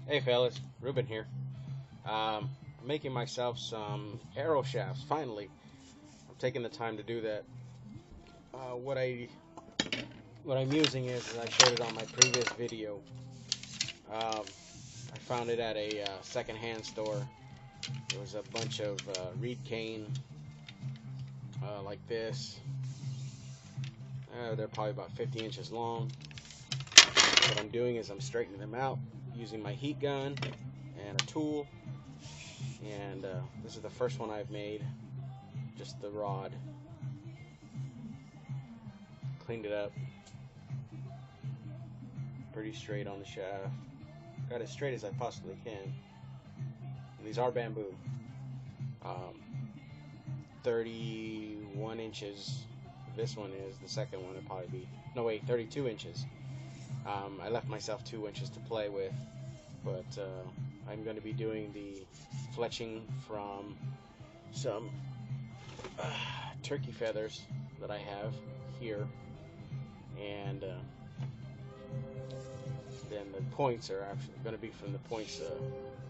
Hey fellas, Ruben here. I'm making myself some arrow shafts. Finally, I'm taking the time to do that. Uh, what I what I'm using is, I showed it on my previous video. I found it at a secondhand store. It was a bunch of reed cane like this. They're probably about 50 inches long. What I'm doing is I'm straightening them out using my heat gun and a tool. And this is the first one I've made, just the rod. Cleaned it up, pretty straight on the shaft. Got as straight as I possibly can. And these are bamboo. 31 inches. This one is. The second one would probably be, no wait, 32 inches. I left myself 2 inches to play with, but I'm going to be doing the fletching from some turkey feathers that I have here, and then the points are actually going to be from the points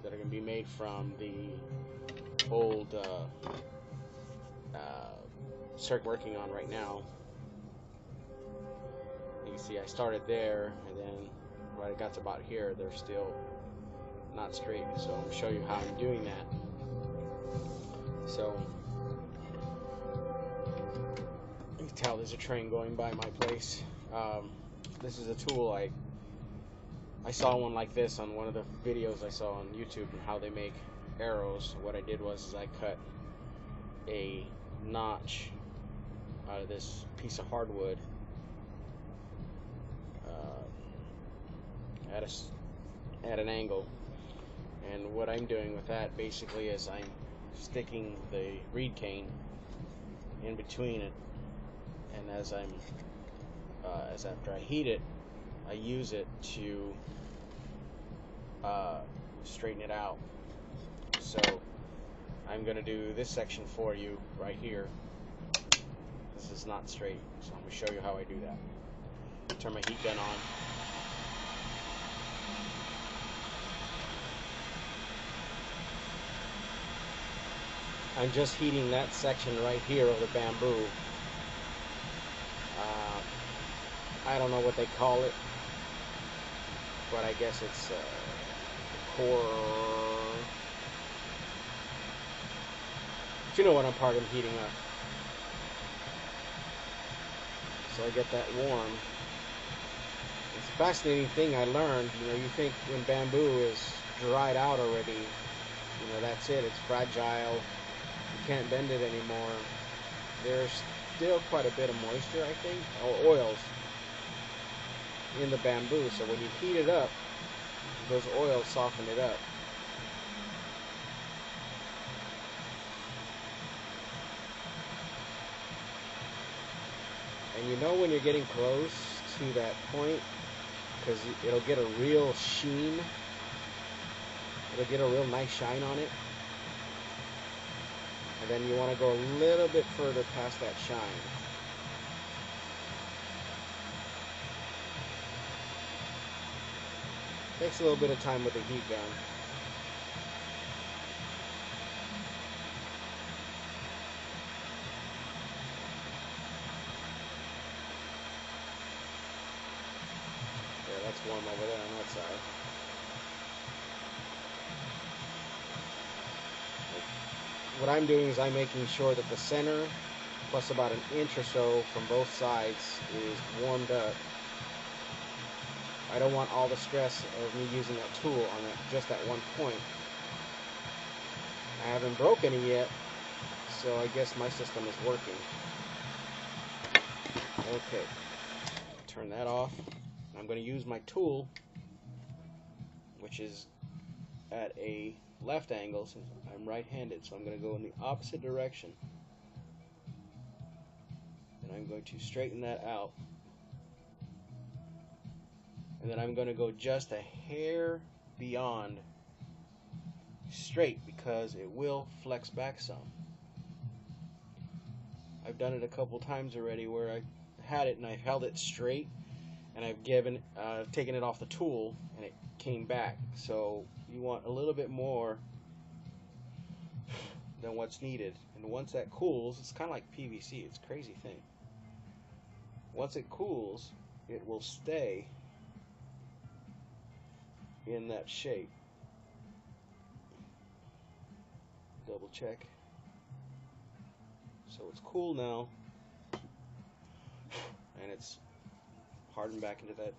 that are going to be made from the old circ working on right now. You can see I started there, and then when I got to about here, they're still not straight. So I'm going to show you how I'm doing that. So you can tell there's a train going by my place. This is a tool. I saw one like this on one of the videos I saw on YouTube and how they make arrows. What I did was I cut a notch out of this piece of hardwood at an angle, and what I'm doing with that basically is I'm sticking the reed cane in between it, and as after I heat it, I use it to straighten it out. So I'm going to do this section for you right here. This is not straight, so I'm going to show you how I do that. Turn my heat gun on. I'm just heating that section right here of the bamboo. I don't know what they call it, but I guess it's the core. But you know what part I'm heating up. So I get that warm. It's a fascinating thing I learned. You think when bamboo is dried out already, that's it. It's fragile. You can't bend it anymore. There's still quite a bit of moisture, I think, or oils in the bamboo. So when you heat it up, those oils soften it up. And when you're getting close to that point, because it'll get a real sheen, it'll get a real nice shine on it, and then you want to go a little bit further past that shine. Takes a little bit of time with the heat gun. Yeah, that's warm over there on that side. What I'm doing is I'm making sure that the center plus about an inch or so from both sides is warmed up. I don't want all the stress of me using that tool on just that one point. I haven't broken it yet, so I guess my system is working. Okay, turn that off. I'm going to use my tool, which is at a left angle since I'm right-handed, so I'm going to go in the opposite direction, and I'm going to straighten that out. And then I'm going to go just a hair beyond straight because it will flex back some. I've done it a couple times already where I had it and I held it straight, and I've taken it off the tool, and it came back. So you want a little bit more than what's needed. And once that cools, it's kind of like PVC. It's a crazy thing. Once it cools, it will stay in that shape. Double check. So it's cool now, and it's hardened back into that.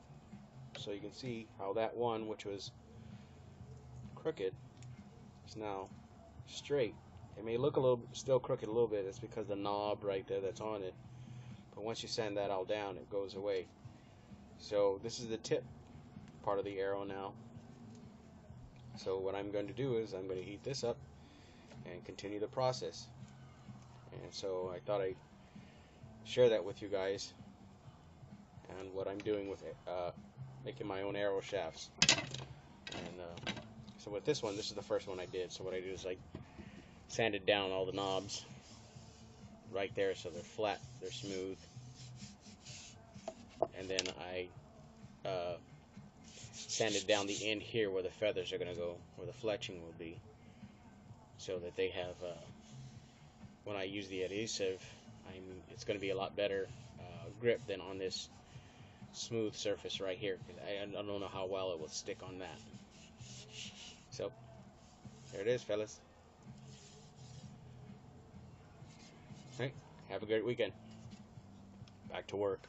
So you can see how that one, which was crooked, is now straight. It may look a little still crooked a little bit. It's because the knob right there that's on it. But once you sand that all down, it goes away. So this is the tip part of the arrow now. So what I'm going to do is I'm going to heat this up and continue the process. And so I thought I'd share that with you guys, and what I'm doing with it, making my own arrow shafts. And so with this one, this is the first one I did. So what I do is I sanded down all the knobs right there so they're flat, they're smooth. And then I sanded down the end here where the feathers are going to go, where the fletching will be, so that they have, when I use the adhesive, it's going to be a lot better grip than on this smooth surface right here. I don't know how well it will stick on that. So there it is, fellas. All right, have a great weekend. Back to work.